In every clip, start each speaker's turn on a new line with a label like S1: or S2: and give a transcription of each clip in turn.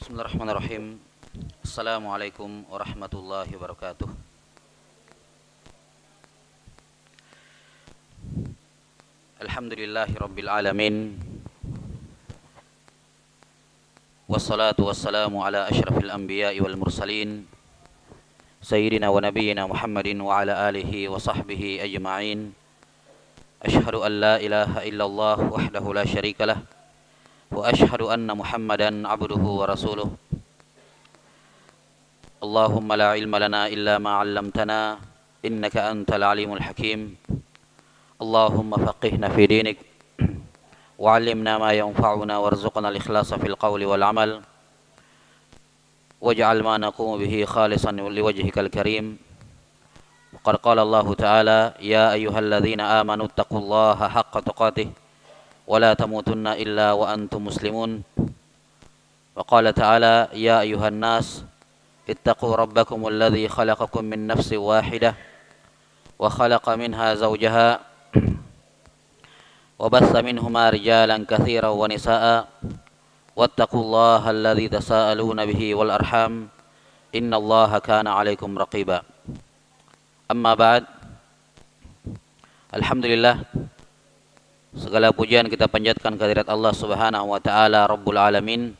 S1: Bismillahirrahmanirrahim. Assalamualaikum warahmatullahi wabarakatuh. Alhamdulillahi rabbil alamin. Wassalatu wassalamu ala asyrafil anbiya'i wal mursalin Sayyidina wa nabiyyina Muhammadin wa ala alihi wa sahbihi ajma'in. Ashhadu an la ilaha illallah wahdahu la syarikalah wa ashhadu anna Muhammadan abduhu wa rasuluh. Allahumma la ilma lana illa ma 'allamtana innaka antal alimul hakim. Allahumma faqihna fi dinik wa 'allimna ma yanfa'una warzuqna al-ikhlasa fil qawli wal 'amal waj'al ma naqumu bihi khalisan liwajhikal karim. Qad qala Allah ta'ala ya ayyuhalladzina amanu taqullaha haqqa tuqatih wa la tamutunna illa wa antum muslimun. Wa qala ta'ala ya ayyuhan nas ittaqu rabbakum alladhi khalaqakum min nafsin wahidah wa khalaqa minha zawjaha wa batha minhuma rijalan katsiran wa nisaa'a wattaqullaha alladhi tasaaluna bihi wal arham innallaha kana 'alaikum raqiba. Amma ba'd. Alhamdulillah, segala pujian kita panjatkan kehadirat Allah Subhanahu wa taala Rabbul Alamin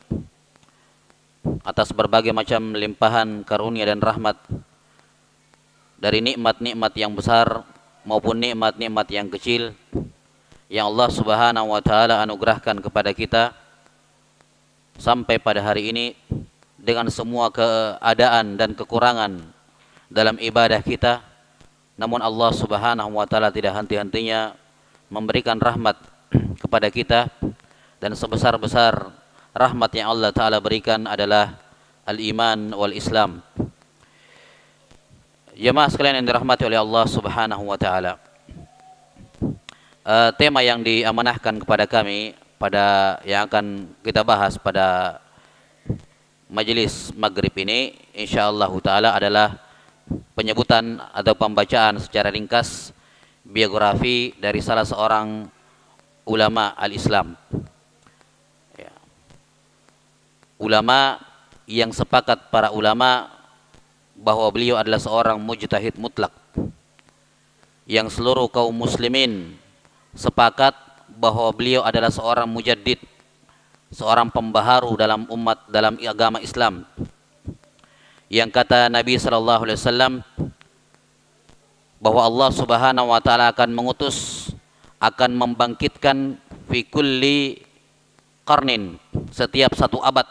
S1: atas berbagai macam limpahan karunia dan rahmat dari nikmat-nikmat yang besar maupun nikmat-nikmat yang kecil yang Allah Subhanahu wa taala anugerahkan kepada kita sampai pada hari ini dengan semua keadaan dan kekurangan dalam ibadah kita. Namun Allah Subhanahu wa taala tidak henti-hentinya memberikan rahmat kepada kita, dan sebesar-besar rahmat yang Allah taala berikan adalah al-iman wal Islam. Jemaah sekalian yang dirahmati oleh Allah Subhanahu wa taala, tema yang diamanahkan kepada kami pada yang akan kita bahas pada majelis maghrib ini insyaallah taala adalah penyebutan atau pembacaan secara ringkas biografi dari salah seorang ulama al-Islam, ya. Ulama yang sepakat para ulama bahwa beliau adalah seorang mujtahid mutlak, yang seluruh kaum muslimin sepakat bahwa beliau adalah seorang mujaddid, seorang pembaharu dalam umat, dalam agama Islam, yang kata Nabi sallallahu alaihi wasallam bahwa Allah Subhanahu wa taala akan mengutus, akan membangkitkan fi kulli qarnin, setiap satu abad,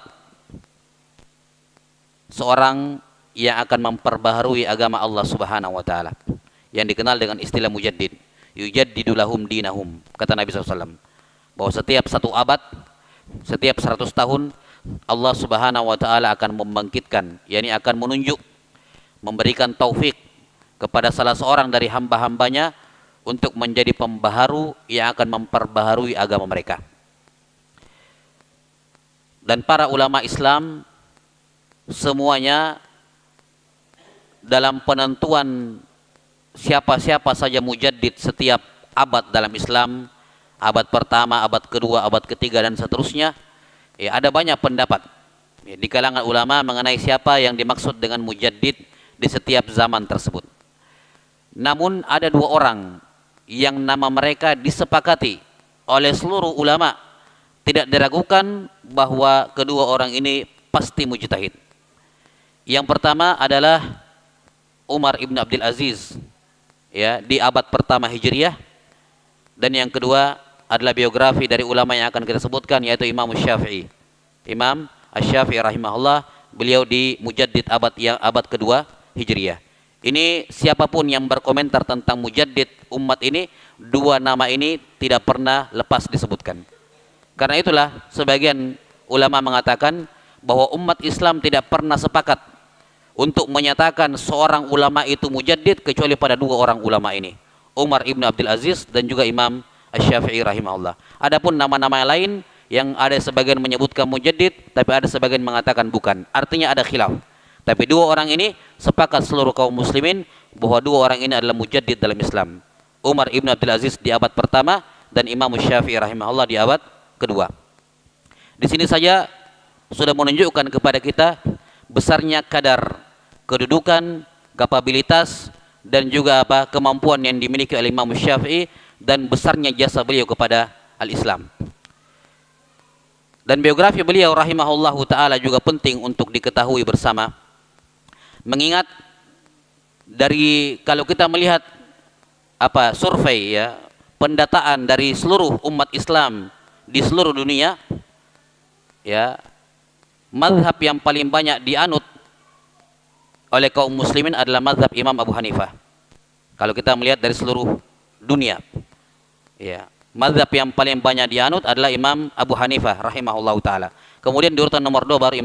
S1: seorang yang akan memperbaharui agama Allah Subhanahu wa taala, yang dikenal dengan istilah mujaddid. Yujaddidu lahum dinahum, kata Nabi SAW, bahwa setiap satu abad, setiap 100 tahun Allah Subhanahu wa taala akan membangkitkan, yakni akan menunjuk, memberikan taufik kepada salah seorang dari hamba-hambanya untuk menjadi pembaharu yang akan memperbaharui agama mereka. Dan para ulama Islam semuanya dalam penentuan siapa-siapa saja mujaddid setiap abad dalam Islam, abad pertama, abad kedua, abad ketiga, dan seterusnya, ya, ada banyak pendapat, ya, di kalangan ulama mengenai siapa yang dimaksud dengan mujaddid di setiap zaman tersebut. Namun ada dua orang yang nama mereka disepakati oleh seluruh ulama, tidak diragukan bahwa kedua orang ini pasti mujtahid. Yang pertama adalah Umar ibn Abdul Aziz, ya, di abad pertama Hijriah, dan yang kedua adalah biografi dari ulama yang akan kita sebutkan, yaitu Imam Syafi'i. Imam Asy-Syafi'i rahimahullah, beliau di mujaddid abad kedua Hijriah. Ini siapapun yang berkomentar tentang mujaddid umat ini, dua nama ini tidak pernah lepas disebutkan. Karena itulah sebagian ulama mengatakan bahwa umat Islam tidak pernah sepakat untuk menyatakan seorang ulama itu mujaddid kecuali pada dua orang ulama ini, Umar ibn Abdul Aziz dan juga Imam Asy-Syafi'i rahimahullah. Adapun nama-nama lain yang ada sebagian menyebutkan mujaddid, tapi ada sebagian mengatakan bukan. Artinya ada khilaf. Tapi dua orang ini sepakat seluruh kaum muslimin bahwa dua orang ini adalah mujaddid dalam Islam. Umar ibn Abdul Aziz di abad pertama dan Imam Syafi'i rahimahullah di abad kedua. Di sini saja sudah menunjukkan kepada kita besarnya kadar kedudukan, kapabilitas, dan juga kemampuan yang dimiliki oleh Imam Syafi'i, dan besarnya jasa beliau kepada al-Islam. Dan biografi beliau rahimahullahu taala juga penting untuk diketahui bersama. Mengingat dari, kalau kita melihat survei ya, pendataan dari seluruh umat Islam di seluruh dunia, ya, mazhab yang paling banyak dianut oleh kaum muslimin adalah mazhab Imam Abu Hanifah. Kalau kita melihat dari seluruh dunia, ya, mazhab yang paling banyak dianut adalah Imam Abu Hanifah rahimahullahu taala. Kemudian di urutan nomor 2 baru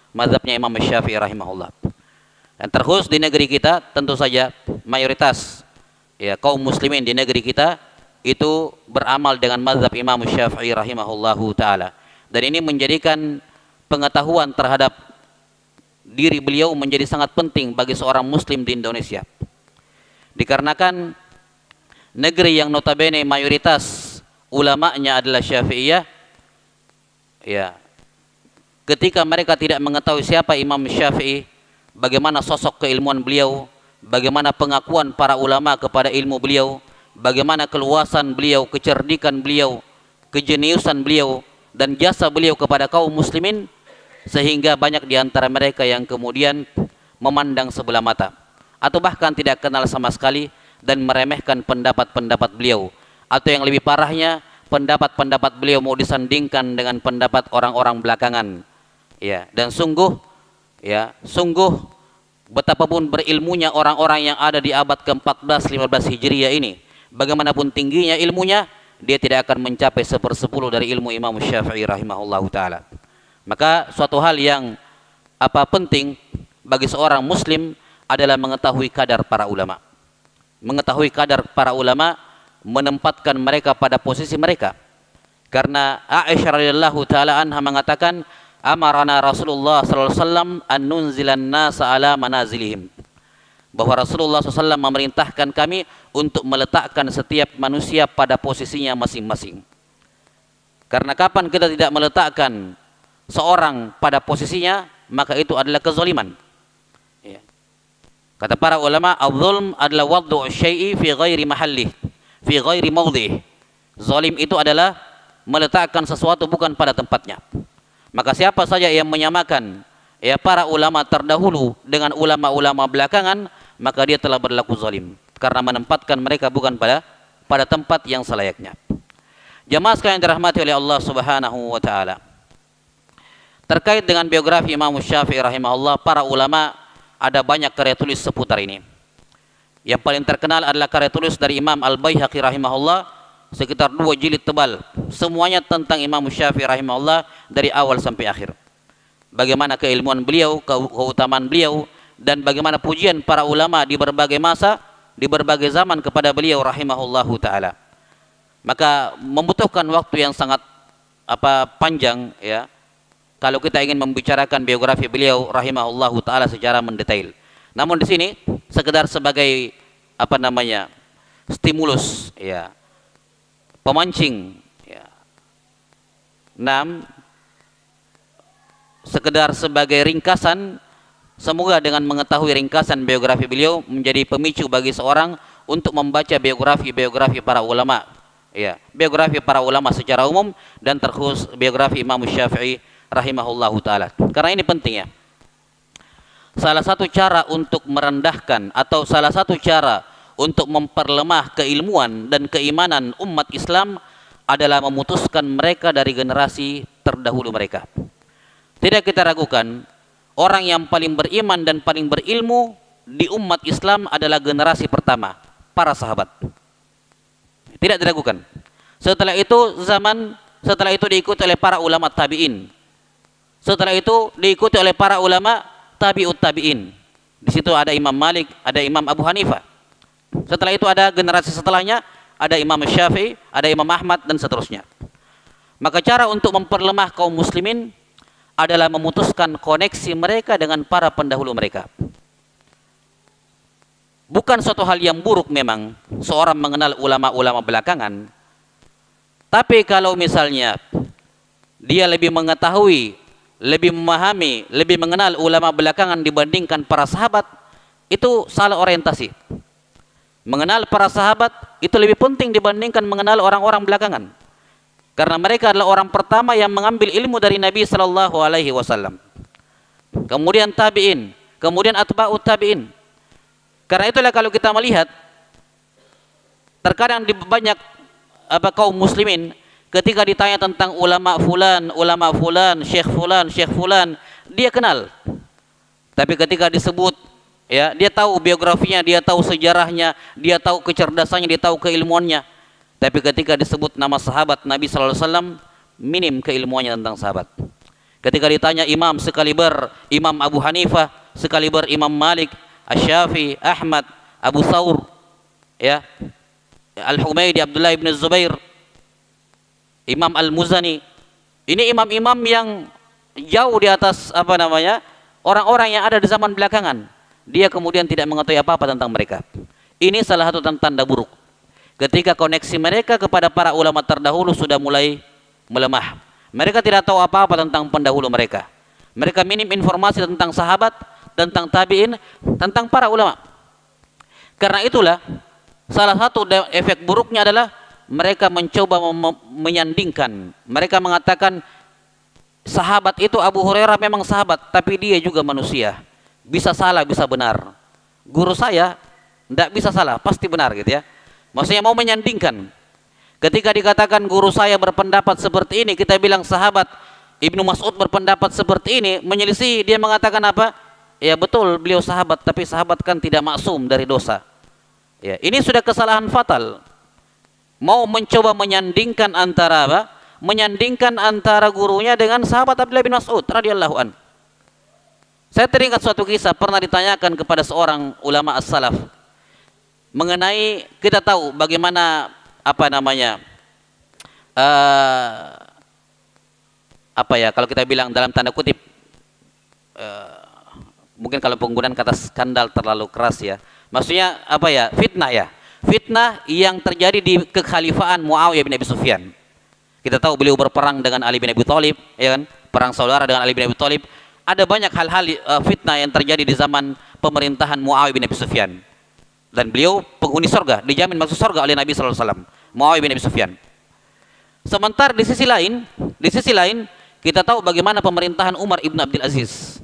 S1: mazhabnya Imam Syafi'i rahimahullah. Dan terkhusus di negeri kita, tentu saja mayoritas ya kaum muslimin di negeri kita itu beramal dengan mazhab Imam Syafi'i rahimahullahu taala. Dan ini menjadikan pengetahuan terhadap diri beliau menjadi sangat penting bagi seorang muslim di Indonesia. Dikarenakan negeri yang notabene mayoritas ulamanya adalah Syafi'iyah, ya, ketika mereka tidak mengetahui siapa Imam Syafi'i, bagaimana sosok keilmuan beliau, bagaimana pengakuan para ulama kepada ilmu beliau, bagaimana keluasan beliau, kecerdikan beliau, kejeniusan beliau, dan jasa beliau kepada kaum muslimin, sehingga banyak di antara mereka yang kemudian memandang sebelah mata atau bahkan tidak kenal sama sekali dan meremehkan pendapat-pendapat beliau, atau yang lebih parahnya, pendapat-pendapat beliau mau disandingkan dengan pendapat orang-orang belakangan. Ya, dan sungguh betapapun berilmunya orang-orang yang ada di abad ke-14-15 Hijriah ini, bagaimanapun tingginya ilmunya, dia tidak akan mencapai 1/10 dari ilmu Imam Syafi'i rahimahullahu taala. Maka suatu hal yang penting bagi seorang muslim adalah mengetahui kadar para ulama. Mengetahui kadar para ulama, menempatkan mereka pada posisi mereka. Karena Aisyah radhiyallahu taala anha mengatakan, amarana Rasulullah sallallahu alaihi wasallam an nunzilan nasa ala manazilihim, bahwa Rasulullah SAW memerintahkan kami untuk meletakkan setiap manusia pada posisinya masing-masing. Karena kapan kita tidak meletakkan seorang pada posisinya, maka itu adalah kezaliman. Ya. Kata para ulama, az-zulm adalah wad'u syai'i fi ghairi mahallih, fi ghairi mawdhi'ih. Zalim itu adalah meletakkan sesuatu bukan pada tempatnya. Maka siapa saja yang menyamakan ya para ulama terdahulu dengan ulama-ulama belakangan, maka dia telah berlaku zalim karena menempatkan mereka bukan pada tempat yang selayaknya. Jamaah sekalian yang dirahmati oleh Allah Subhanahu wa taala. Terkait dengan biografi Imam Syafi'i rahimahullah, para ulama ada banyak karya tulis seputar ini. Yang paling terkenal adalah karya tulis dari Imam Al-Baihaqi rahimahullah, sekitar 2 jilid tebal, semuanya tentang Imam Syafi'i rahimahullah dari awal sampai akhir. Bagaimana keilmuan beliau, keutamaan beliau, dan bagaimana pujian para ulama di berbagai masa, di berbagai zaman kepada beliau rahimahullahu taala. Maka membutuhkan waktu yang sangat panjang ya kalau kita ingin membicarakan biografi beliau rahimahullahu taala secara mendetail. Namun di sini sekedar sebagai stimulus ya, pemancing ya. Sekedar sebagai ringkasan, semoga dengan mengetahui ringkasan biografi beliau menjadi pemicu bagi seorang untuk membaca biografi para ulama ya, biografi para ulama secara umum dan terkhusus biografi Imam Syafi'i rahimahullahu taala. Karena ini penting ya. Salah satu cara untuk merendahkan atau salah satu cara untuk memperlemah keilmuan dan keimanan umat Islam adalah memutuskan mereka dari generasi terdahulu mereka. Tidak kita ragukan, orang yang paling beriman dan paling berilmu di umat Islam adalah generasi pertama, para sahabat. Tidak diragukan. Setelah itu diikuti oleh para ulama tabi'in. Setelah itu diikuti oleh para ulama tabi'ut tabi'in. Di situ ada Imam Malik, ada Imam Abu Hanifah. Setelah itu ada generasi setelahnya, ada Imam Syafi'i, ada Imam Ahmad, dan seterusnya. Maka cara untuk memperlemah kaum muslimin adalah memutuskan koneksi mereka dengan para pendahulu mereka. Bukan suatu hal yang buruk memang seorang mengenal ulama-ulama belakangan. Tapi kalau misalnya dia lebih mengetahui lebih memahami, lebih mengenal ulama belakangan dibandingkan para sahabat, itu salah orientasi. Mengenal para sahabat itu lebih penting dibandingkan mengenal orang-orang belakangan. Karena mereka adalah orang pertama yang mengambil ilmu dari Nabi sallallahu alaihi wasallam. Kemudian tabi'in, kemudian atba'ut tabi'in. Karena itulah kalau kita melihat terkadang di banyak kaum muslimin ketika ditanya tentang ulama fulan, syekh fulan, dia kenal. Tapi ketika disebut, ya, dia tahu biografinya, dia tahu sejarahnya, dia tahu kecerdasannya, dia tahu keilmuannya. Tapi ketika disebut nama sahabat Nabi sallallahu alaihi wasallam, minim keilmuannya tentang sahabat. Ketika ditanya imam sekaliber Imam Abu Hanifah, sekaliber Imam Malik, Asy-Syafi'i, Ahmad, Abu Thawr, ya, Al-Humaydi, Abdullah bin Zubair, Imam Al-Muzani, ini imam-imam yang jauh di atas orang-orang yang ada di zaman belakangan. Dia kemudian tidak mengetahui apa-apa tentang mereka. Ini salah satu tanda buruk. Ketika koneksi mereka kepada para ulama terdahulu sudah mulai melemah. Mereka tidak tahu apa-apa tentang pendahulu mereka. Mereka minim informasi tentang sahabat, tentang tabi'in, tentang para ulama. Karena itulah salah satu efek buruknya adalah mereka mencoba menyandingkan. Mereka mengatakan sahabat itu Abu Hurairah memang sahabat, tapi dia juga manusia. Bisa salah, bisa benar. Guru saya tidak bisa salah, pasti benar gitu ya. Maksudnya mau menyandingkan. Ketika dikatakan guru saya berpendapat seperti ini, kita bilang sahabat Ibnu Mas'ud berpendapat seperti ini, menyelisih, dia mengatakan apa? Ya betul, beliau sahabat, tapi sahabat kan tidak maksum dari dosa. Ya, ini sudah kesalahan fatal. Mau mencoba menyandingkan antara apa? Menyandingkan antara gurunya dengan sahabat Abdullah bin Mas'ud radhiyallahu an. Saya teringat suatu kisah pernah ditanyakan kepada seorang ulama as-salaf mengenai, kita tahu bagaimana kalau kita bilang dalam tanda kutip, mungkin kalau penggunaan kata skandal terlalu keras ya, maksudnya fitnah yang terjadi di kekhalifahan Muawiyah bin Abi Sufyan. Kita tahu beliau berperang dengan Ali bin Abi Thalib, ya kan, perang saudara dengan Ali bin Abi Thalib. Ada banyak hal-hal fitnah yang terjadi di zaman pemerintahan Muawiyah bin Abi Sufyan. Dan beliau penghuni surga, dijamin masuk surga oleh Nabi sallallahu alaihi wasallam, Muawiyah bin Abi Sufyan. Sementara di sisi lain kita tahu bagaimana pemerintahan Umar ibn Abdul Aziz.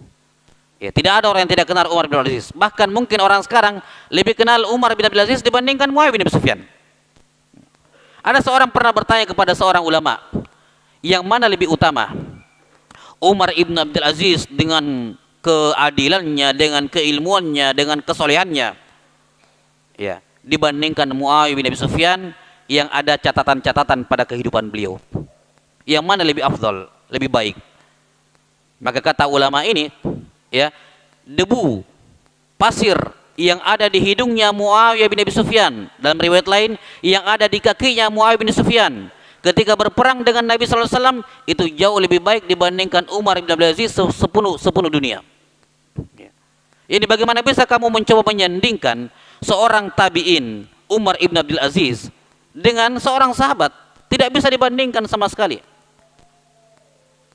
S1: Ya, tidak ada orang yang tidak kenal Umar bin Abdul Aziz. Bahkan mungkin orang sekarang lebih kenal Umar bin Abdul Aziz dibandingkan Muawiyah bin Abi Sufyan. Ada seorang pernah bertanya kepada seorang ulama, yang mana lebih utama? Umar ibn Abdul Aziz dengan keadilannya, dengan keilmuannya, dengan kesolehannya, ya, dibandingkan Muawiyah bin Abi Sufyan yang ada catatan-catatan pada kehidupan beliau. Yang mana lebih afdal, lebih baik? Maka kata ulama ini, ya, debu pasir yang ada di hidungnya Muawiyah bin Abi Sufyan, dalam riwayat lain yang ada di kakinya Muawiyah bin Sufyan ketika berperang dengan Nabi sallallahu alaihi wasallam, itu jauh lebih baik dibandingkan Umar bin Abdul Aziz sepenuh dunia. Ini bagaimana bisa kamu mencoba menyandingkan seorang tabi'in Umar ibn Abdul Aziz dengan seorang sahabat? Tidak bisa dibandingkan sama sekali.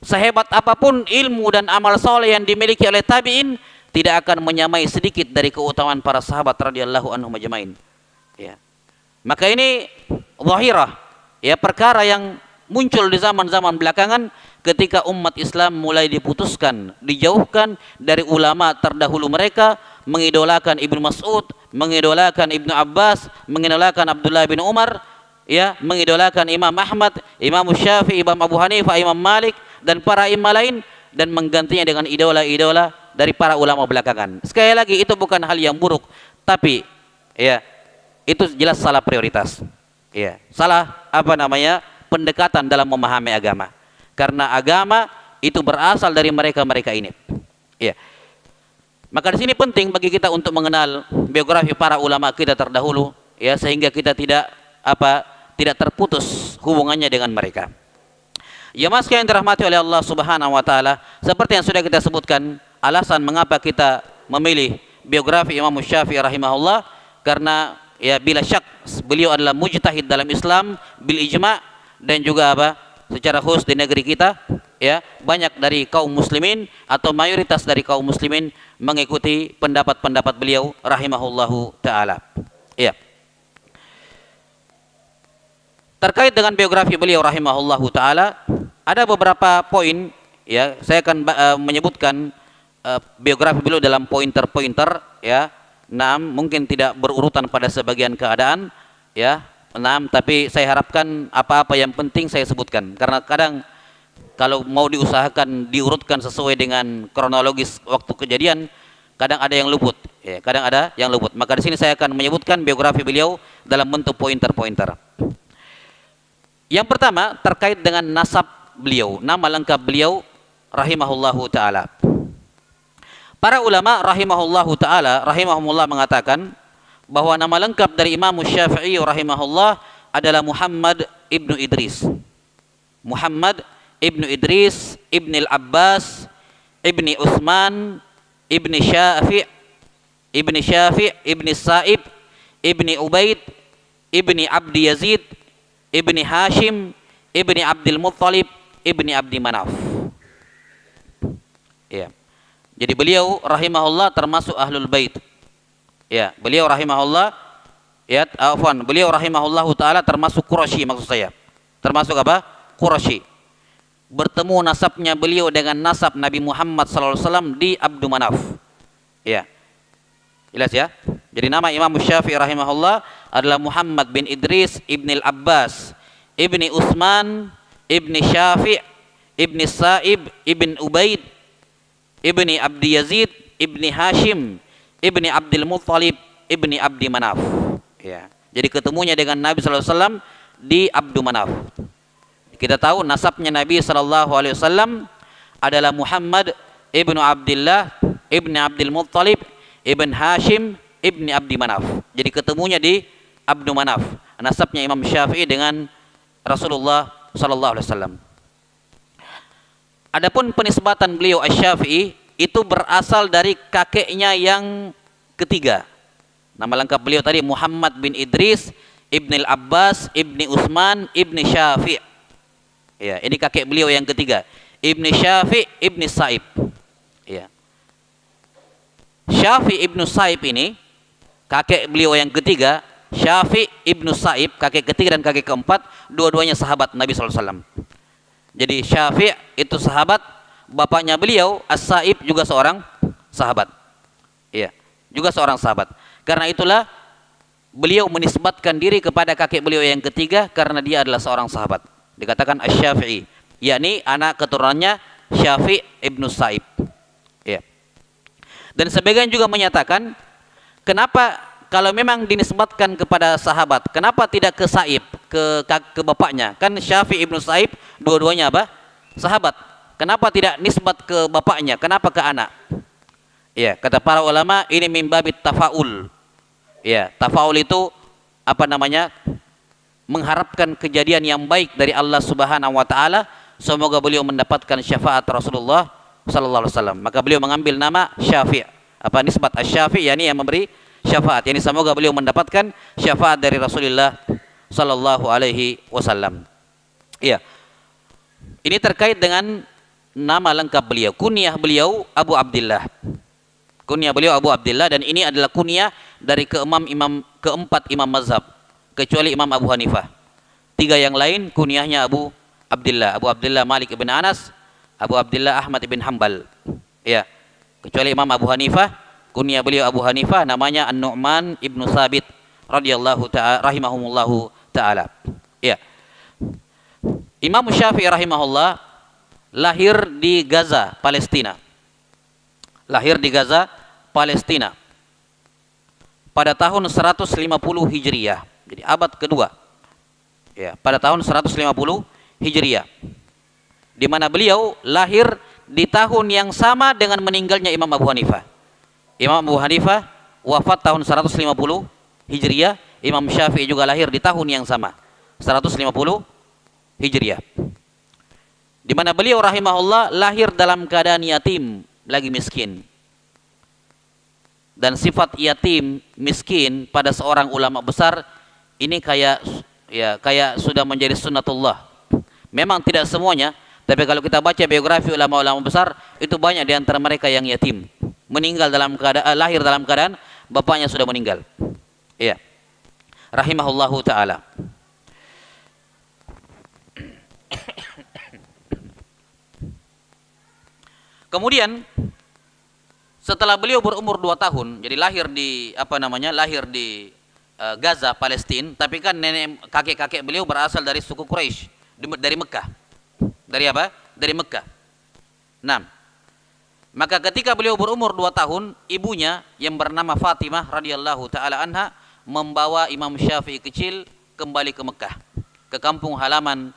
S1: Sehebat apapun ilmu dan amal soleh yang dimiliki oleh tabi'in, tidak akan menyamai sedikit dari keutamaan para sahabat radhiyallahu anhum ajmain. Ya. Maka ini zahirah, ya, perkara yang muncul di zaman-zaman belakangan ketika umat Islam mulai diputuskan, dijauhkan dari ulama terdahulu mereka, mengidolakan Ibnu Mas'ud, mengidolakan Ibnu Abbas, mengidolakan Abdullah bin Umar, ya, mengidolakan Imam Ahmad, Imam Syafi'i, Imam Abu Hanifah, Imam Malik dan para imam lain, dan menggantinya dengan idola-idola dari para ulama belakangan. Sekali lagi, itu bukan hal yang buruk, tapi ya, itu jelas salah prioritas. Ya, salah pendekatan dalam memahami agama. Karena agama itu berasal dari mereka-mereka ini. Ya. Maka di sini penting bagi kita untuk mengenal biografi para ulama kita terdahulu, ya, sehingga kita tidak terputus hubungannya dengan mereka. Ya, mas yang dirahmati oleh Allah Subhanahu wa taala, seperti yang sudah kita sebutkan, alasan mengapa kita memilih biografi Imam Syafi'i rahimahullah, karena ya bila syak beliau adalah mujtahid dalam Islam bil ijma', dan juga secara khusus di negeri kita, ya, banyak dari kaum muslimin atau mayoritas dari kaum muslimin mengikuti pendapat-pendapat beliau rahimahullahu taala. Ya. Terkait dengan biografi beliau rahimahullahu taala, ada beberapa poin, ya, saya akan menyebutkan biografi beliau dalam pointer-pointer, ya. Mungkin tidak berurutan pada sebagian keadaan, ya. Tapi saya harapkan apa-apa yang penting saya sebutkan, karena kadang kalau mau diusahakan diurutkan sesuai dengan kronologis waktu kejadian, kadang ada yang luput, ya, kadang ada yang luput. Maka di sini saya akan menyebutkan biografi beliau dalam bentuk pointer-pointer. Yang pertama terkait dengan nasab beliau, nama lengkap beliau rahimahullahu taala. Para ulama rahimahumullah mengatakan bahwa nama lengkap dari Imam Syafi'i rahimahullah adalah Muhammad ibnu Idris. Muhammad ibnu Idris, ibni al-Abbas, ibni Utsman, ibni Syafi', ibni Sa'ib, ibni Ubaid, ibni Abdi Yazid, ibni Hashim, ibni Abdul Muttalib, ibni Abdi Manaf. Ya. Jadi beliau rahimahullah termasuk ahlul bait. Ya, beliau rahimahullah, ya, beliau rahimahullahu taala termasuk Quraisy, maksud saya. Termasuk apa? Quraisy. Bertemu nasabnya beliau dengan nasab Nabi Muhammad SAW di Abdu Manaf. Ya. Jelas ya? Jadi nama Imam Syafi'i rahimahullah adalah Muhammad bin Idris ibn al-Abbas, ibni Utsman, ibni Syafi', ibni Sa'ib, ibn Ubaid, ibni Abdi Yazid, ibni Hashim, ibni Abdul Muttalib, ibni Abdi Manaf. Ya. Jadi ketemunya dengan Nabi SAW di Abdu Manaf. Kita tahu nasabnya Nabi SAW adalah Muhammad ibnu Abdullah, ibni Abdul Muttalib, ibn Hashim, ibni Abdi Manaf. Jadi ketemunya di Abdu Manaf. Nasabnya Imam Syafi'i dengan Rasulullah SAW. Adapun penisbatan beliau Asy-Syafi'i itu berasal dari kakeknya yang ketiga. Nama lengkap beliau tadi Muhammad bin Idris, ibni al-Abbas, ibni Utsman, ibni Syafi'. Ya, ini kakek beliau yang ketiga. Ibni Syafi', ibni Sa'ib. Ya. Syafi' ibnu Sa'ib ini kakek beliau yang ketiga. Syafi' ibnu Sa'ib kakek ketiga dan kakek keempat, dua-duanya sahabat Nabi SAW. Jadi Syafi' itu sahabat, bapaknya beliau As-Sa'ib juga seorang sahabat. Iya, juga seorang sahabat. Karena itulah beliau menisbatkan diri kepada kakek beliau yang ketiga karena dia adalah seorang sahabat. Dikatakan Asy-Syafi'i, yakni anak keturunannya Syafi' ibnu Sa'ib. Iya. Dan sebagian juga menyatakan, kenapa kalau memang dinisbatkan kepada sahabat, kenapa tidak ke Sa'ib, ke bapaknya? Kan Syafi' ibnu Sa'ib dua-duanya apa? Sahabat. Kenapa tidak nisbat ke bapaknya? Kenapa ke anak? Ya, kata para ulama ini min babit tafaul. Ya, tafaul itu apa namanya? Mengharapkan kejadian yang baik dari Allah Subhanahu wa taala, semoga beliau mendapatkan syafaat Rasulullah sallallahu alaihi wasallam. Maka beliau mengambil nama Syafi'. Apa nisbat Asy-Syafi', yakni yang memberi syafaat. Yani semoga beliau mendapatkan syafaat dari Rasulullah sallallahu alaihi wasallam. Iya. Ini terkait dengan nama lengkap beliau. Kunyah beliau Abu Abdullah. Kunyah beliau Abu Abdullah, dan ini adalah kunyah dari keempat imam mazhab kecuali Imam Abu Hanifah. Tiga yang lain kunyahnya Abu Abdullah. Abu Abdullah Malik ibn Anas, Abu Abdullah Ahmad ibn Hanbal. Ya. Kecuali Imam Abu Hanifah, kunyah beliau Abu Hanifah namanya An-Nu'man ibnu Sabit radhiyallahu ta'ala rahimahumullahu ta'ala. Ya. Imam Syafi'i rahimahullah lahir di Gaza, Palestina. Lahir di Gaza, Palestina pada tahun 150 Hijriah. Jadi abad kedua. Ya, pada tahun 150 Hijriah. Di mana beliau lahir di tahun yang sama dengan meninggalnya Imam Abu Hanifah. Imam Abu Hanifah wafat tahun 150 Hijriah, Imam Syafi'i juga lahir di tahun yang sama, 150 Hijriah. Di mana beliau rahimahullah lahir dalam keadaan yatim, lagi miskin. Dan sifat yatim, miskin pada seorang ulama besar ini kayak sudah menjadi sunnatullah. Memang tidak semuanya, Tapi kalau kita baca biografi ulama-ulama besar, itu banyak di antara mereka yang yatim, meninggal dalam keadaan lahir dalam keadaan bapaknya sudah meninggal. Iya. Rahimahullahu taala. Kemudian setelah beliau berumur 2 tahun, jadi lahir di lahir di Gaza, Palestina, tapi kan nenek kakek-kakek beliau berasal dari suku Quraisy, dari Mekah. Dari apa? Dari Mekah. Nah, maka ketika beliau berumur 2 tahun, ibunya yang bernama Fatimah radhiyallahu taala anha membawa Imam Syafi'i kecil kembali ke Mekah, ke kampung halaman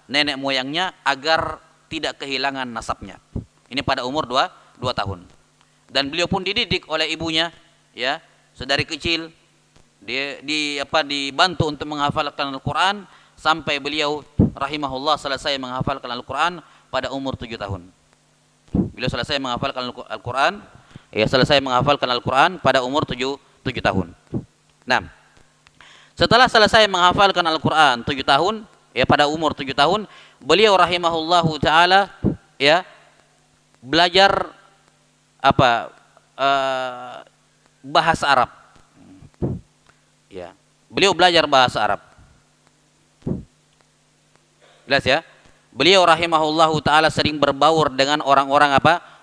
S1: nenek moyangnya, agar tidak kehilangan nasabnya. Ini pada umur 2 tahun. Dan beliau pun dididik oleh ibunya, ya, sedari kecil dia dibantu untuk menghafalkan Al-Qur'an sampai beliau rahimahullah selesai menghafalkan Al-Qur'an pada umur 7 tahun. Beliau selesai menghafalkan Al-Qur'an, pada umur 7 tahun. Nah, setelah selesai menghafalkan Al-Qur'an 7 tahun, ya, pada umur 7 tahun, beliau rahimahullahu taala, ya, belajar bahasa Arab. Ya, beliau belajar bahasa Arab. Jelas ya? Beliau rahimahullahu taala sering berbaur dengan orang-orang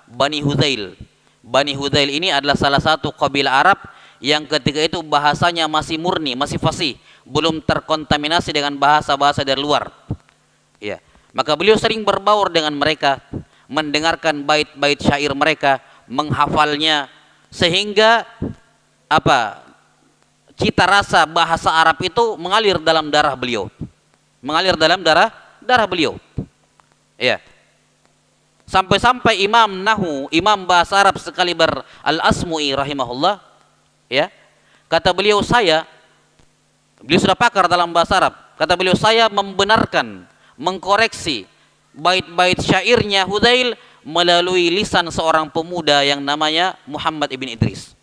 S1: Bani Hudzail. Bani Hudzail ini adalah salah satu kabilah Arab yang ketika itu bahasanya masih murni, masih fasih, belum terkontaminasi dengan bahasa-bahasa dari luar. Ya. Maka beliau sering berbaur dengan mereka, mendengarkan bait-bait syair mereka, menghafalnya, sehingga cita rasa bahasa Arab itu mengalir dalam darah beliau. Mengalir dalam darah beliau. Ya. Sampai-sampai Imam Nahu, Imam bahasa Arab sekaliber Al-Asmu'i rahimahullah, ya, kata beliau, beliau sudah pakar dalam bahasa Arab. Kata beliau, saya membenarkan, mengkoreksi bait-bait syairnya Hudzail melalui lisan seorang pemuda yang namanya Muhammad ibn Idris.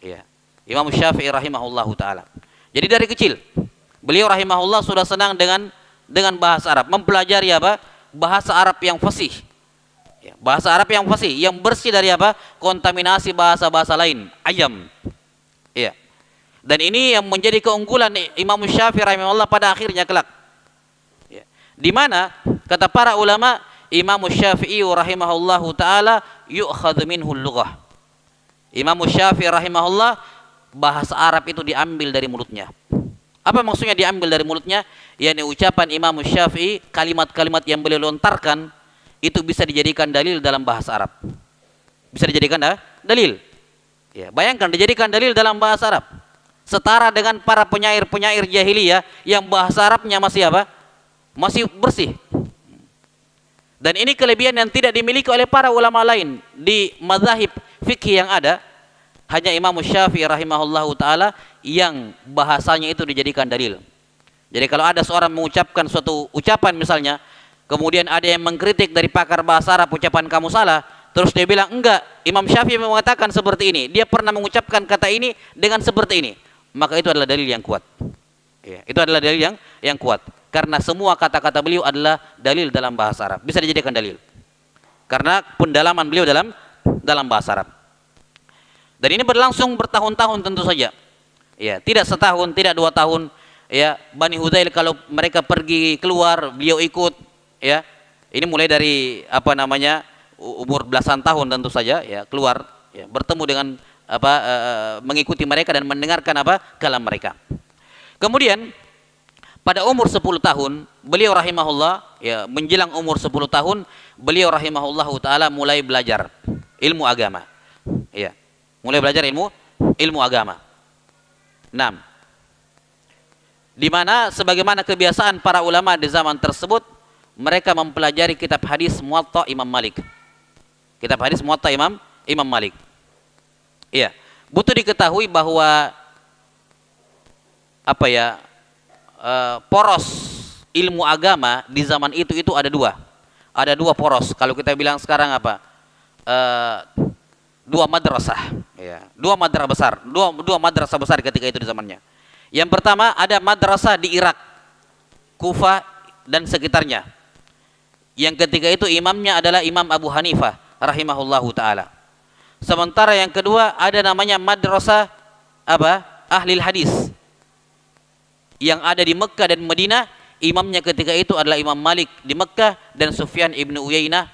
S1: Ya. Imam Syafi'i rahimahullahu taala. Jadi dari kecil beliau rahimahullah sudah senang dengan bahasa Arab, mempelajari bahasa Arab yang fasih. Ya, bahasa Arab yang fasih, yang bersih dari kontaminasi bahasa-bahasa lain, ajam. Ya. Dan ini yang menjadi keunggulan Imam Syafi'i rahimahullah pada akhirnya kelak. Ya. Di mana kata para ulama, Imam Syafi'i rahimahullahu taala yu'khadhu minhu al-lughah. Imam Syafi'i rahimahullah, bahasa Arab itu diambil dari mulutnya. Apa maksudnya diambil dari mulutnya? Yani ucapan Imam Syafi'i, kalimat-kalimat yang beliau lontarkan itu bisa dijadikan dalil dalam bahasa Arab. Bisa dijadikan dalil. Ya, bayangkan dijadikan dalil dalam bahasa Arab. Setara dengan para penyair-penyair jahiliyah yang bahasa Arabnya masih bersih. Dan ini kelebihan yang tidak dimiliki oleh para ulama lain di mazhab fikih yang ada. Hanya Imam Syafi'i rahimahullahu taala yang bahasanya itu dijadikan dalil. Jadi kalau ada seorang mengucapkan suatu ucapan misalnya, kemudian ada yang mengkritik dari pakar bahasa Arab, ucapan kamu salah, terus dia bilang enggak, Imam Syafi'i mengatakan seperti ini, dia pernah mengucapkan kata ini dengan seperti ini, maka itu adalah dalil yang kuat. Ya, itu adalah dalil yang kuat. Karena semua kata-kata beliau adalah dalil dalam bahasa Arab, bisa dijadikan dalil. Karena pendalaman beliau dalam bahasa Arab. Dan ini berlangsung bertahun-tahun tentu saja. Ya, tidak setahun, tidak 2 tahun. Ya, Bani Hudzail kalau mereka pergi keluar, beliau ikut. Ya, ini mulai dari umur belasan tahun tentu saja. Ya, keluar, ya, bertemu dengan mengikuti mereka dan mendengarkan kalam mereka. Kemudian pada umur 10 tahun, beliau rahimahullah, ya, menjelang umur 10 tahun, beliau rahimahullah taala mulai belajar ilmu agama. Ya. Mulai belajar ilmu agama. 6. Di mana sebagaimana kebiasaan para ulama di zaman tersebut, mereka mempelajari kitab hadis Muwatta Imam Malik. Kitab hadis Muwatta Imam Malik. Iya. Butuh diketahui bahwa poros ilmu agama di zaman itu ada 2. Ada 2 poros. Kalau kita bilang sekarang 2 madrasah, ya, 2 madrasah besar, 2 madrasah besar ketika itu di zamannya. Yang pertama ada madrasah di Irak, Kufah dan sekitarnya. Yang ketiga itu imamnya adalah Imam Abu Hanifah rahimahullahu taala. Sementara yang kedua ada namanya madrasah apa? Ahlil hadis yang ada di Mekah dan Madinah. Imamnya ketika itu adalah Imam Malik di Mekah dan Sufyan ibnu Uyainah.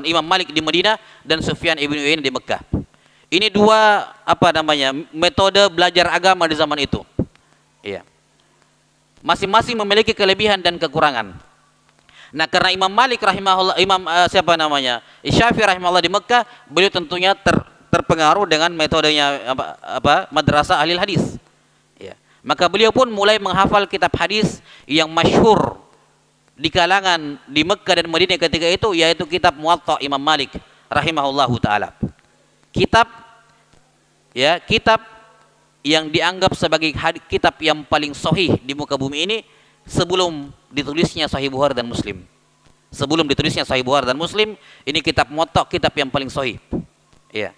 S1: Imam Malik di Madinah dan Sufyan ibnu Uyainah di Mekah. Ini dua apa namanya metode belajar agama di zaman itu. Iya. Masing-masing memiliki kelebihan dan kekurangan. Nah, karena Imam Malik rahimahullah, Syafi'i rahimahullah di Mekah, beliau tentunya terpengaruh dengan metodenya madrasah ahli hadis. Ya. Maka beliau pun mulai menghafal kitab hadis yang masyhur di kalangan di Mekah dan Madinah ketika itu, yaitu kitab Muwatta Imam Malik rahimahullahu taala. Kitab yang dianggap sebagai kitab yang paling sahih di muka bumi ini sebelum ditulisnya Sahih Bukhari dan Muslim. Sebelum ditulisnya Sahih Bukhari dan Muslim, ini kitab Muwatta, kitab yang paling sahih. Ya.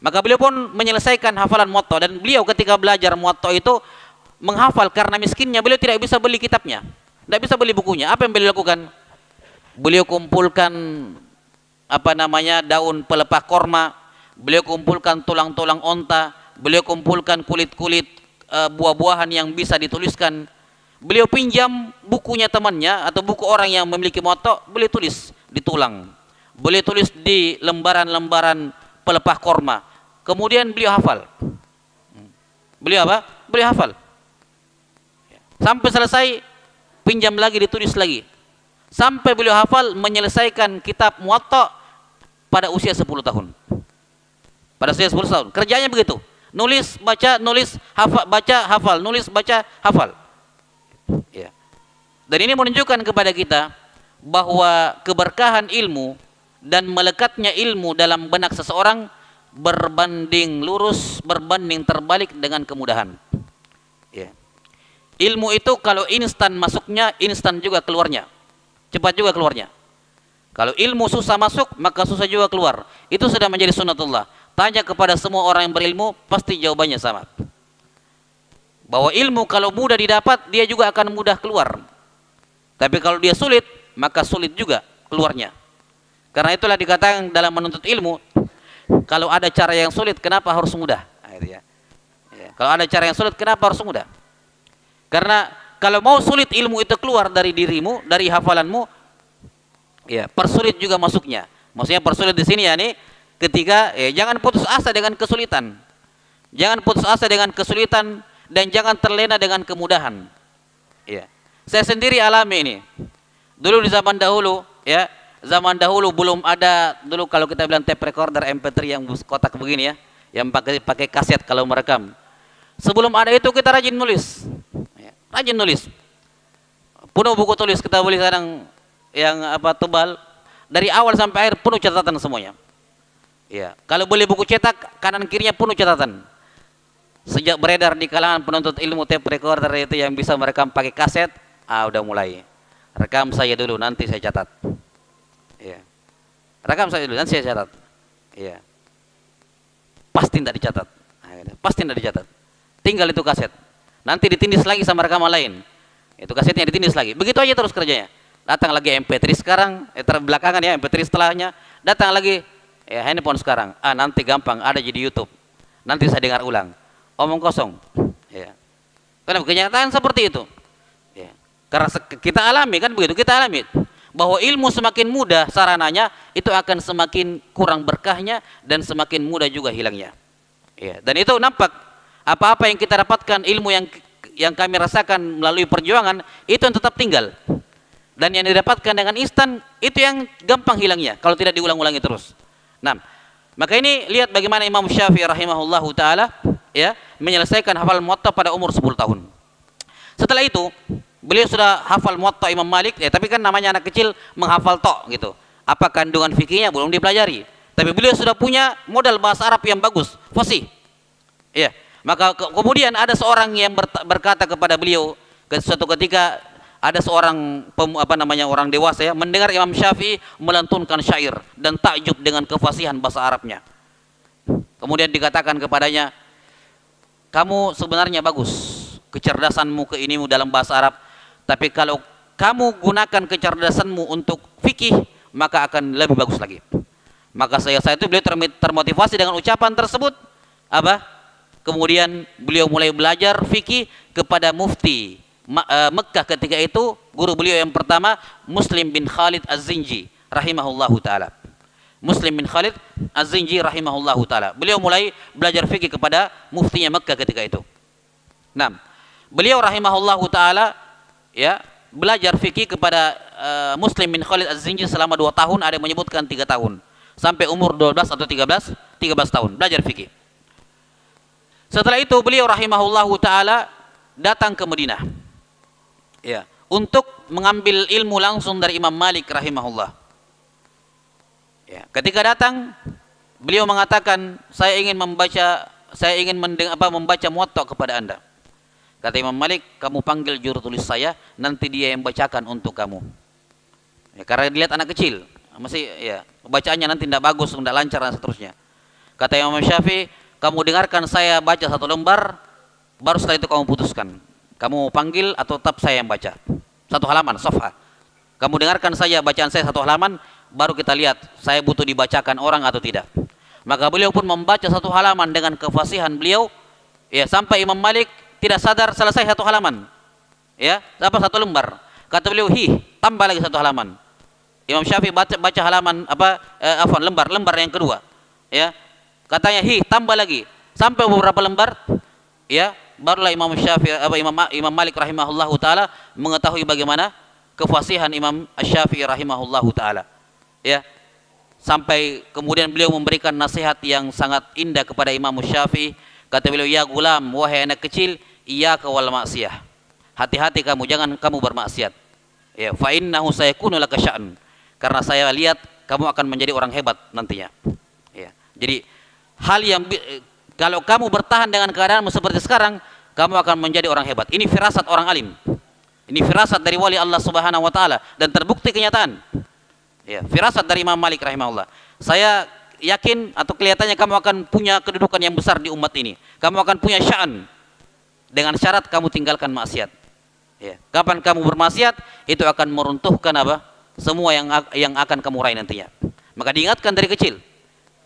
S1: Maka beliau pun menyelesaikan hafalan Muwatta, dan beliau ketika belajar Muwatta itu menghafal karena miskinnya beliau tidak bisa beli kitabnya. Tidak bisa beli bukunya. Apa yang beliau lakukan? Beliau kumpulkan daun pelepah korma, beliau kumpulkan tulang-tulang onta, beliau kumpulkan kulit-kulit buah-buahan yang bisa dituliskan. Beliau pinjam bukunya temannya atau buku orang yang memiliki Muwatta, beliau tulis di tulang, beliau tulis di lembaran-lembaran pelepah korma. Kemudian beliau hafal. Beliau apa? Beliau hafal. Sampai selesai, pinjam lagi, ditulis lagi. Sampai beliau hafal, menyelesaikan kitab Muwatta pada usia 10 tahun. Pada usia 10 tahun. Kerjanya begitu. Nulis, baca, nulis, hafal, baca, hafal, nulis, baca, hafal. Ya. Dan ini menunjukkan kepada kita bahwa keberkahan ilmu dan melekatnya ilmu dalam benak seseorang berbanding lurus, berbanding terbalik dengan kemudahan. Ya. Ilmu itu kalau instan masuknya, instan juga keluarnya. Cepat juga keluarnya. Kalau ilmu susah masuk, maka susah juga keluar. Itu sudah menjadi sunnatullah. Tanya kepada semua orang yang berilmu, pasti jawabannya sama. Bahwa ilmu kalau mudah didapat, dia juga akan mudah keluar. Tapi kalau dia sulit, maka sulit juga keluarnya. Karena itulah dikatakan dalam menuntut ilmu, kalau ada cara yang sulit, kenapa harus mudah? Kalau ada cara yang sulit, kenapa harus mudah? Karena kalau mau sulit ilmu itu keluar dari dirimu, dari hafalanmu, ya persulit juga masuknya. Maksudnya persulit di sini ya nih, ketika jangan putus asa dengan kesulitan, jangan putus asa dengan kesulitan, dan jangan terlena dengan kemudahan. Ya, saya sendiri alami ini. Dulu di zaman dahulu, ya, zaman dahulu belum ada, dulu kalau kita bilang tape recorder MP3 yang kotak begini ya, yang pakai kaset kalau merekam. Sebelum ada itu kita rajin nulis, ya, rajin nulis. Penuh buku tulis kita beli sekarang yang tebal, dari awal sampai akhir penuh catatan semuanya. Ya, kalau beli buku cetak kanan kirinya penuh catatan. Sejak beredar di kalangan penuntut ilmu tape recorder itu yang bisa merekam pakai kaset, udah mulai. Rekam saya dulu, nanti saya catat. Ya. Rekam saya dulu, nanti saya catat. Ya. Pasti tidak dicatat. Pasti tidak dicatat. Tinggal itu kaset. Nanti ditindis lagi sama rekaman lain. Itu kasetnya ditindis lagi. Begitu aja terus kerjanya. Datang lagi MP3 sekarang, terbelakangan ya MP3 setelahnya. Datang lagi handphone sekarang. Nanti gampang ada jadi YouTube. Nanti saya dengar ulang. Omong kosong. Ya. Karena kenyataan seperti itu. Ya. Karena kita alami kan begitu, kita alami bahwa ilmu semakin mudah sarananya, itu akan semakin kurang berkahnya dan semakin mudah juga hilangnya. Ya. Dan itu nampak apa-apa yang kita dapatkan, ilmu yang kami rasakan melalui perjuangan, itu yang tetap tinggal. Dan yang didapatkan dengan instan, itu yang gampang hilangnya kalau tidak diulang-ulangi terus. Nah, maka ini lihat bagaimana Imam Syafi'i rahimahullahu taala ya menyelesaikan hafal Muwatta pada umur 10 tahun. Setelah itu beliau sudah hafal Muwatta Imam Malik, tapi kan namanya anak kecil menghafal tok gitu. Apa kandungan fikihnya belum dipelajari. Tapi beliau sudah punya modal bahasa Arab yang bagus, fasih. Ya, maka kemudian ada seorang yang berkata kepada beliau, suatu ketika ada seorang orang dewasa ya mendengar Imam Syafi'i melantunkan syair dan takjub dengan kefasihan bahasa Arabnya. Kemudian dikatakan kepadanya, kamu sebenarnya bagus, kecerdasanmu, keinimu dalam bahasa Arab, tapi kalau kamu gunakan kecerdasanmu untuk fikih, maka akan lebih bagus lagi. Maka saya itu beliau termotivasi dengan ucapan tersebut. Apa? Kemudian beliau mulai belajar fikih kepada mufti Mekah ketika itu. Guru beliau yang pertama Muslim bin Khalid Az-Zinji rahimahullahu taala. Muslim bin Khalid Az-Zinji rahimahullahu taala. Beliau mulai belajar fikih kepada muftinya Mekah ketika itu. Nah, beliau rahimahullahu taala ya belajar fikih kepada Muslim bin Khalid Az-Zinji selama 2 tahun, ada yang menyebutkan 3 tahun. Sampai umur 12 atau 13 tahun belajar fikih. Setelah itu beliau rahimahullahu taala datang ke Madinah. Ya, untuk mengambil ilmu langsung dari Imam Malik rahimahullah. Ya, ketika datang beliau mengatakan, saya ingin membaca Muwatta kepada Anda. Kata Imam Malik, kamu panggil juru tulis saya, nanti dia yang bacakan untuk kamu. Ya, karena dilihat anak kecil, masih ya bacaannya nanti tidak bagus, tidak lancar dan seterusnya. Kata Imam Syafi'i, kamu dengarkan saya baca 1 lembar, baru setelah itu kamu putuskan. Kamu panggil atau tetap saya yang baca 1 halaman, safha. Kamu dengarkan saja bacaan saya 1 halaman, baru kita lihat saya butuh dibacakan orang atau tidak. Maka beliau pun membaca 1 halaman dengan kefasihan beliau, ya, sampai Imam Malik tidak sadar selesai 1 halaman, ya, dapat 1 lembar. Kata beliau, tambah lagi 1 halaman. Imam Syafi'i baca halaman lembar yang kedua, ya. Katanya, tambah lagi sampai beberapa lembar, ya. Barulah Imam Malik rahimahullahu taala mengetahui bagaimana kefasihan Imam Syafi'i rahimahullahu taala. Ya. Sampai kemudian beliau memberikan nasihat yang sangat indah kepada Imam Syafi'i. Kata beliau, ya gulam, wahai anak kecil, iyyaka wal ma'siyah. Hati-hati kamu, jangan kamu bermaksiat. Ya, fa innahu sayakunu laka sya'n. Karena saya lihat kamu akan menjadi orang hebat nantinya. Ya. Jadi hal yang kalau kamu bertahan dengan keadaanmu seperti sekarang, kamu akan menjadi orang hebat. Ini firasat orang alim. Ini firasat dari wali Allah Subhanahu wa taala dan terbukti kenyataan. Ya, firasat dari Imam Malik rahimahullah. Saya yakin atau kelihatannya kamu akan punya kedudukan yang besar di umat ini. Kamu akan punya sya'an dengan syarat kamu tinggalkan maksiat. Ya. Kapan kamu bermaksiat, itu akan meruntuhkan apa? Semua yang akan kamu raih nantinya. Maka diingatkan dari kecil.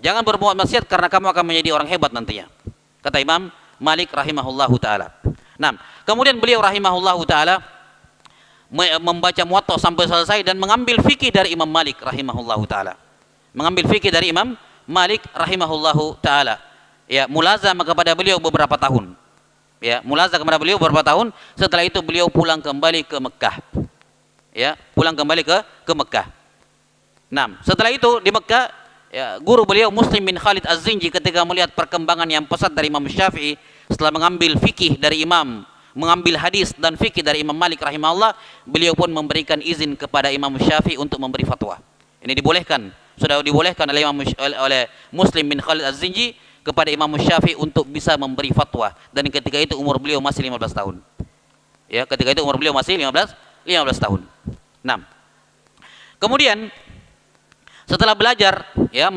S1: Jangan berbuat maksiat karena kamu akan menjadi orang hebat nantinya. Kata Imam Malik rahimahullahu taala. Nah, kemudian beliau rahimahullahu taala membaca Muwatta sampai selesai dan mengambil fikih dari Imam Malik rahimahullahu taala. Mengambil fikih dari Imam Malik rahimahullahu taala. Ya, mulazam kepada beliau beberapa tahun. Ya, mulazam kepada beliau beberapa tahun. Setelah itu beliau pulang kembali ke Mekah. Ya, pulang kembali ke Mekah. Nah, setelah itu di Mekah, ya, guru beliau Muslim bin Khalid Az-Zinji ketika melihat perkembangan yang pesat dari Imam Syafi'i setelah mengambil fikih dari Imam, mengambil hadis dan fikih dari Imam Malik rahimahullah, beliau pun memberikan izin kepada Imam Syafi'i untuk memberi fatwa. Ini dibolehkan, sudah dibolehkan oleh Muslim bin Khalid Az-Zinji kepada Imam Syafi'i untuk bisa memberi fatwa, dan ketika itu umur beliau masih 15 tahun. Ya, ketika itu umur beliau masih 15 tahun. Nah, kemudian setelah belajar, ya,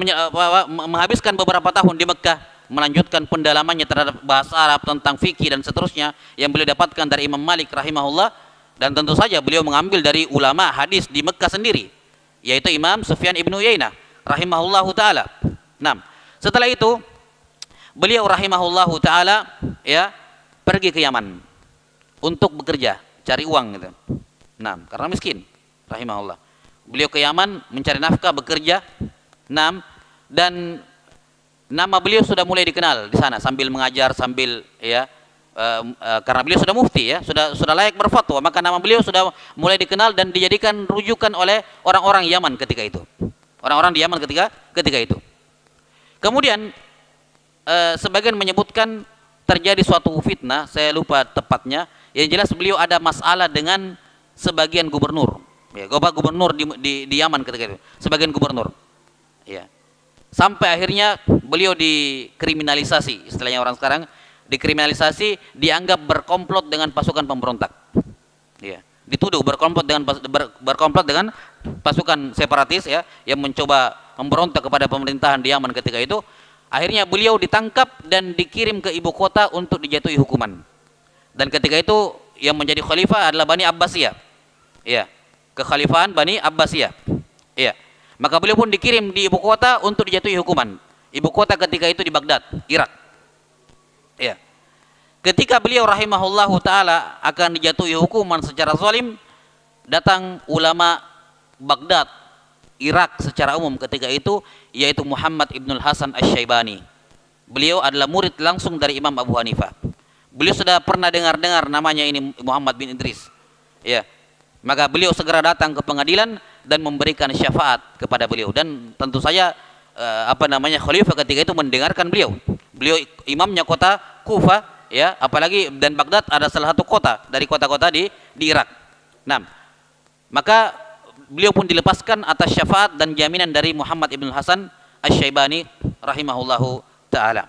S1: menghabiskan beberapa tahun di Mekah, melanjutkan pendalamannya terhadap bahasa Arab, tentang fikih dan seterusnya yang beliau dapatkan dari Imam Malik rahimahullah, dan tentu saja beliau mengambil dari ulama hadis di Mekah sendiri, yaitu Imam Sufyan ibn Uyainah rahimahullahu taala. Nah, setelah itu beliau rahimahullahu taala, ya, pergi ke Yaman untuk bekerja, cari uang gitu. Nah, karena miskin rahimahullah. Beliau ke Yaman mencari nafkah, bekerja. Dan nama beliau sudah mulai dikenal di sana, sambil mengajar, sambil, ya, karena beliau sudah mufti, ya, sudah layak berfatwa, maka nama beliau sudah mulai dikenal dan dijadikan rujukan oleh orang-orang Yaman ketika itu. Orang-orang di Yaman ketika itu. Kemudian sebagian menyebutkan terjadi suatu fitnah, saya lupa tepatnya. Yang jelas beliau ada masalah dengan sebagian gubernur. Ya, gubernur di Yaman ketika itu, sebagian gubernur. Ya. Sampai akhirnya beliau dikriminalisasi, istilahnya orang sekarang, dikriminalisasi, dianggap berkomplot dengan pasukan pemberontak. Ya. Dituduh berkomplot dengan pasukan separatis, ya, yang mencoba memberontak kepada pemerintahan di Yaman ketika itu. Akhirnya beliau ditangkap dan dikirim ke ibu kota untuk dijatuhi hukuman. Dan ketika itu yang menjadi khalifah adalah Bani Abbasiyah. Ya, kekhalifahan Bani Abbasiyah. Ya. Maka beliau pun dikirim di ibu kota untuk dijatuhi hukuman. Ibu kota ketika itu di Baghdad, Irak. Ya. Ketika beliau rahimahullahu taala akan dijatuhi hukuman secara zalim, datang ulama Baghdad, Irak secara umum ketika itu, yaitu Muhammad Ibnul Hasan Asy-Syaibani. Beliau adalah murid langsung dari Imam Abu Hanifah. Beliau sudah pernah dengar namanya ini Muhammad bin Idris. Ya. Maka beliau segera datang ke pengadilan dan memberikan syafaat kepada beliau, dan tentu saja khalifah ketika itu mendengarkan beliau. Beliau imamnya kota Kufah, ya, apalagi dan Baghdad ada salah satu kota dari kota-kota di Irak. Nah, maka beliau pun dilepaskan atas syafaat dan jaminan dari Muhammad Ibn Hasan Asy-Syaibani rahimahullahu taala.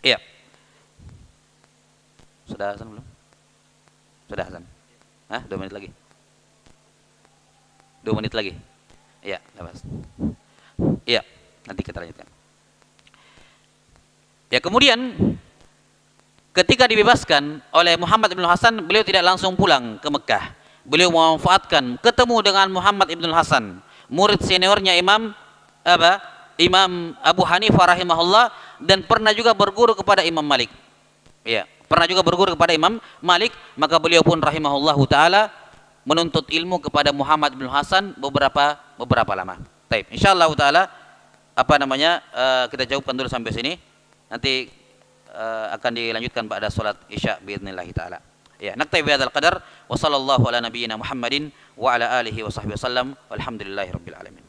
S1: Iya. Sudah azan belum? Sudah azan. 2 menit lagi. 2 menit lagi. Iya, lepas. Iya, nanti kita lanjutkan. Ya, kemudian ketika dibebaskan oleh Muhammad Ibn Hasan, beliau tidak langsung pulang ke Mekah. Beliau memanfaatkan ketemu dengan Muhammad Ibn Hasan, murid seniornya Imam Abu Hanifah rahimahullah, dan pernah juga berguru kepada Imam Malik. Ya, pernah juga berguru kepada Imam Malik, maka beliau pun rahimahullahu taala menuntut ilmu kepada Muhammad Ibn Hasan beberapa lama. Baik, insyaallah taala kita jawabkan dulu sampai sini. Nanti akan dilanjutkan pada salat Isya باذنillah taala. Ya, naktabi bihadzal qadar wa sallallahu ala nabiyyina Muhammadin wa ala alihi wa sahbihi wasallam walhamdulillahirabbil alamin.